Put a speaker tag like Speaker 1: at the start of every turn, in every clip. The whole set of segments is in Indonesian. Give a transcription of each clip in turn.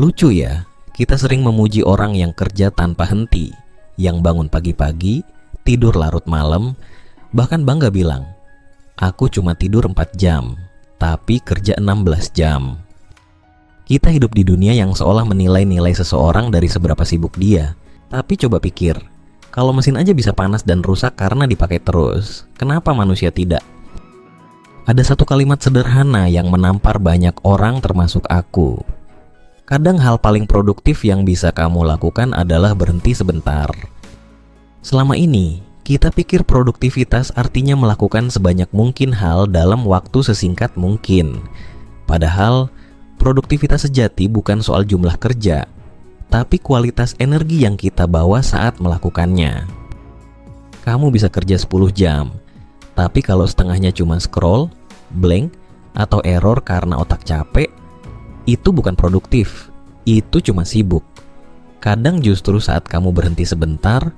Speaker 1: Lucu ya, kita sering memuji orang yang kerja tanpa henti, yang bangun pagi-pagi, tidur larut malam, bahkan bangga bilang, "Aku cuma tidur 4 jam, tapi kerja 16 jam." Kita hidup di dunia yang seolah menilai-nilai seseorang dari seberapa sibuk dia. Tapi coba pikir, kalau mesin aja bisa panas dan rusak karena dipakai terus, kenapa manusia tidak? Ada satu kalimat sederhana yang menampar banyak orang termasuk aku. Kadang hal paling produktif yang bisa kamu lakukan adalah berhenti sebentar. Selama ini, kita pikir produktivitas artinya melakukan sebanyak mungkin hal dalam waktu sesingkat mungkin. Padahal, produktivitas sejati bukan soal jumlah kerja, tapi kualitas energi yang kita bawa saat melakukannya. Kamu bisa kerja 10 jam, tapi kalau setengahnya cuma scroll, blank, atau error karena otak capek, itu bukan produktif, itu cuma sibuk. Kadang justru saat kamu berhenti sebentar,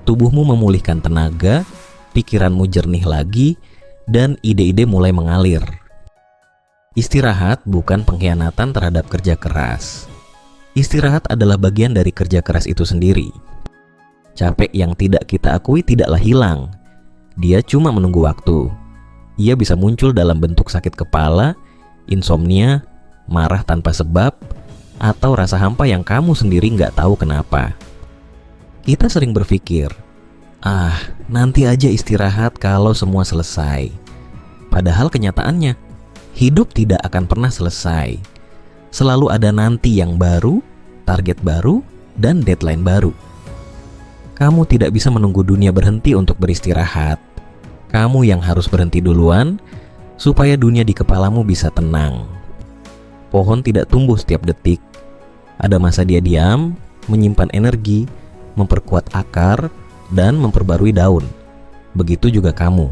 Speaker 1: tubuhmu memulihkan tenaga, pikiranmu jernih lagi, dan ide-ide mulai mengalir. Istirahat bukan pengkhianatan terhadap kerja keras. Istirahat adalah bagian dari kerja keras itu sendiri. Capek yang tidak kita akui tidaklah hilang. Dia cuma menunggu waktu. Ia bisa muncul dalam bentuk sakit kepala, insomnia, marah tanpa sebab, atau rasa hampa yang kamu sendiri nggak tahu kenapa. Kita sering berpikir, nanti aja istirahat kalau semua selesai. Padahal kenyataannya, hidup tidak akan pernah selesai. Selalu ada nanti yang baru, target baru, dan deadline baru. Kamu tidak bisa menunggu dunia berhenti untuk beristirahat. Kamu yang harus berhenti duluan, supaya dunia di kepalamu bisa tenang. Pohon tidak tumbuh setiap detik. Ada masa dia diam, menyimpan energi, memperkuat akar, dan memperbarui daun. Begitu juga kamu.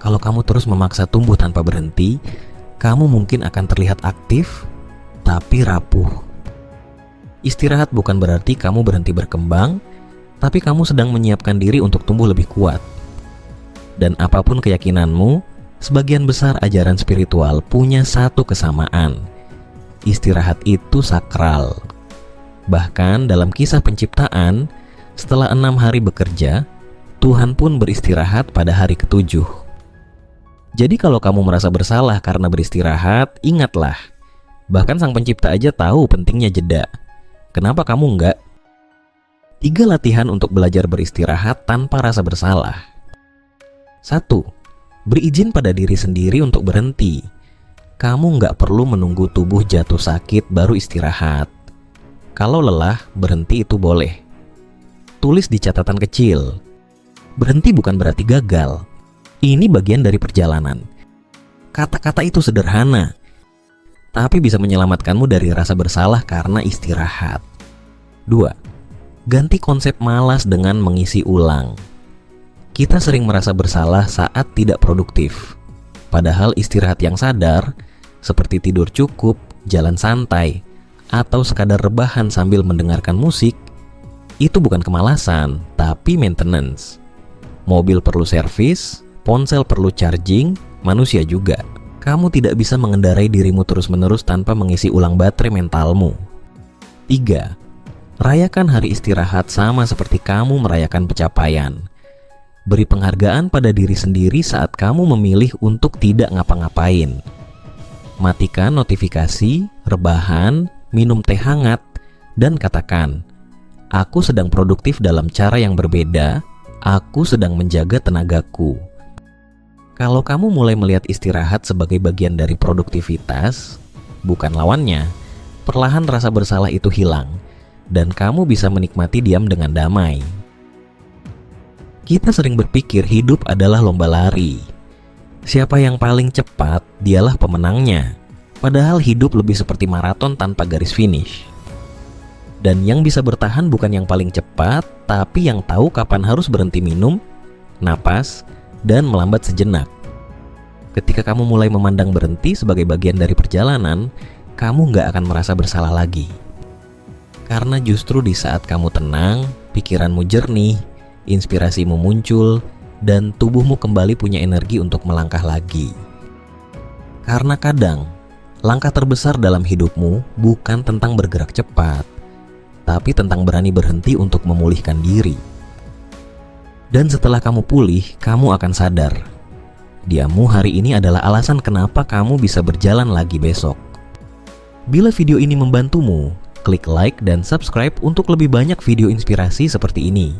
Speaker 1: Kalau kamu terus memaksa tumbuh tanpa berhenti, kamu mungkin akan terlihat aktif, tapi rapuh. Istirahat bukan berarti kamu berhenti berkembang, tapi kamu sedang menyiapkan diri untuk tumbuh lebih kuat. Dan apapun keyakinanmu, sebagian besar ajaran spiritual punya satu kesamaan. Istirahat itu sakral. Bahkan dalam kisah penciptaan, setelah 6 hari bekerja, Tuhan pun beristirahat pada hari ke-7. Jadi kalau kamu merasa bersalah karena beristirahat, ingatlah, bahkan Sang Pencipta aja tahu pentingnya jeda. Kenapa kamu enggak? 3 latihan untuk belajar beristirahat tanpa rasa bersalah. 1. Berizin pada diri sendiri untuk berhenti. Kamu enggak perlu menunggu tubuh jatuh sakit baru istirahat. Kalau lelah, berhenti itu boleh. Tulis di catatan kecil. Berhenti bukan berarti gagal. Ini bagian dari perjalanan. Kata-kata itu sederhana, tapi bisa menyelamatkanmu dari rasa bersalah karena istirahat. 2. Ganti konsep malas dengan mengisi ulang. Kita sering merasa bersalah saat tidak produktif. Padahal istirahat yang sadar, seperti tidur cukup, jalan santai, atau sekadar rebahan sambil mendengarkan musik, itu bukan kemalasan, tapi maintenance. Mobil perlu servis, ponsel perlu charging, manusia juga. Kamu tidak bisa mengendarai dirimu terus-menerus tanpa mengisi ulang baterai mentalmu. 3. Rayakan hari istirahat sama seperti kamu merayakan pencapaian. Beri penghargaan pada diri sendiri saat kamu memilih untuk tidak ngapa-ngapain. Matikan notifikasi, rebahan, minum teh hangat, dan katakan, "Aku sedang produktif dalam cara yang berbeda, aku sedang menjaga tenagaku." Kalau kamu mulai melihat istirahat sebagai bagian dari produktivitas, bukan lawannya, perlahan rasa bersalah itu hilang, dan kamu bisa menikmati diam dengan damai. Kita sering berpikir hidup adalah lomba lari. Siapa yang paling cepat, dialah pemenangnya. Padahal hidup lebih seperti maraton tanpa garis finish. Dan yang bisa bertahan bukan yang paling cepat, tapi yang tahu kapan harus berhenti minum, napas, dan melambat sejenak. Ketika kamu mulai memandang berhenti sebagai bagian dari perjalanan, kamu gak akan merasa bersalah lagi. Karena justru di saat kamu tenang, pikiranmu jernih, inspirasimu muncul, dan tubuhmu kembali punya energi untuk melangkah lagi. Karena kadang, langkah terbesar dalam hidupmu bukan tentang bergerak cepat, tapi tentang berani berhenti untuk memulihkan diri. Dan setelah kamu pulih, kamu akan sadar, diammu hari ini adalah alasan kenapa kamu bisa berjalan lagi besok. Bila video ini membantumu, klik like dan subscribe untuk lebih banyak video inspirasi seperti ini.